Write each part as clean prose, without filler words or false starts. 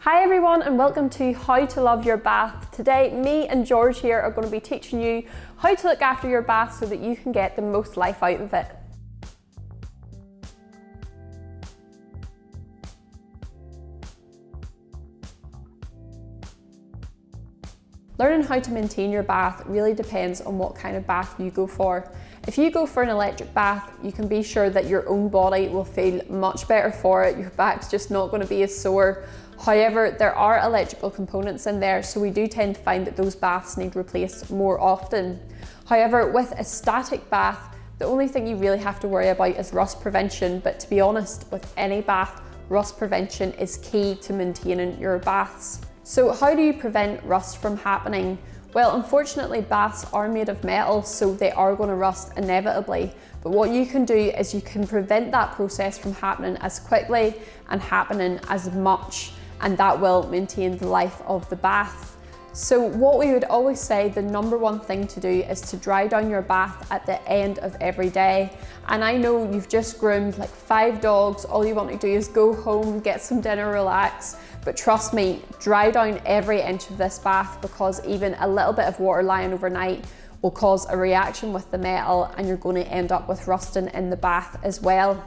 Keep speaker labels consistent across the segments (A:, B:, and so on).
A: Hi everyone and welcome to How to Love Your Bath. Today me and George here are going to be teaching you how to look after your bath so that you can get the most life out of it. Learning how to maintain your bath really depends on what kind of bath you go for. If you go for an electric bath, you can be sure that your own body will feel much better for it. Your back's just not going to be as sore. However, there are electrical components in there, so we do tend to find that those baths need replaced more often. However, with a static bath, the only thing you really have to worry about is rust prevention, but to be honest, with any bath, rust prevention is key to maintaining your baths. So how do you prevent rust from happening? Well, unfortunately, baths are made of metal, so they are going to rust inevitably. But what you can do is you can prevent that process from happening as quickly and happening as much, and that will maintain the life of the bath. So what we would always say, the number one thing to do is to dry down your bath at the end of every day. And I know you've just groomed like 5 dogs, all you want to do is go home, get some dinner, relax. But trust me, dry down every inch of this bath, because even a little bit of water lying overnight will cause a reaction with the metal and you're going to end up with rusting in the bath as well.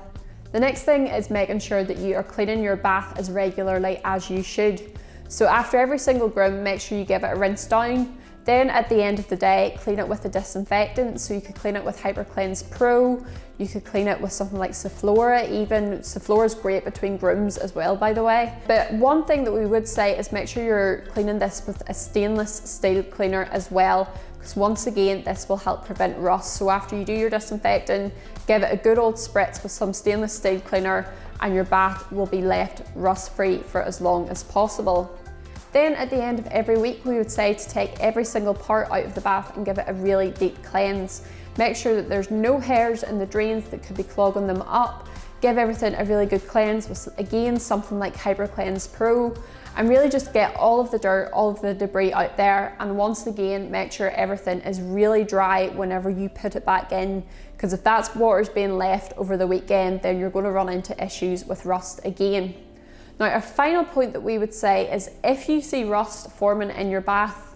A: The next thing is making sure that you are cleaning your bath as regularly as you should. So after every single groom, make sure you give it a rinse down. Then at the end of the day, clean it with a disinfectant. So you could clean it with Hyper Cleanse Pro, you could clean it with something like Saflora even. Saflora is great between grooms as well, by the way. But one thing that we would say is make sure you're cleaning this with a stainless steel cleaner as well, because once again, this will help prevent rust. So after you do your disinfecting, give it a good old spritz with some stainless steel cleaner and your bath will be left rust-free for as long as possible. Then at the end of every week, we would say to take every single part out of the bath and give it a really deep cleanse. Make sure that there's no hairs in the drains that could be clogging them up. Give everything a really good cleanse with, again, something like Hyper Cleanse Pro, and really just get all of the dirt, all of the debris out there. And once again, make sure everything is really dry whenever you put it back in, because if that's water's being left over the weekend, then you're going to run into issues with rust again. Now, our final point that we would say is if you see rust forming in your bath,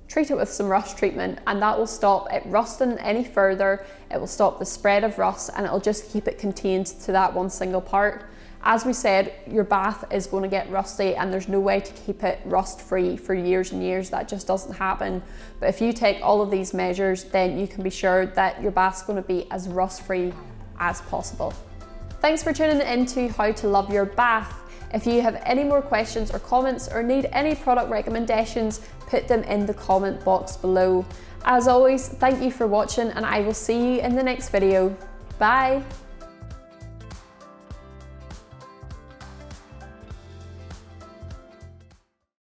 A: treat it with some rust treatment, and that will stop it rusting any further. It will stop the spread of rust and it'll just keep it contained to that one single part. As we said, your bath is going to get rusty and there's no way to keep it rust-free for years and years. That just doesn't happen. But if you take all of these measures, then you can be sure that your bath's going to be as rust-free as possible. Thanks for tuning in to How to Love Your Bath. If you have any more questions or comments or need any product recommendations, put them in the comment box below. As always, thank you for watching and I will see you in the next video. Bye!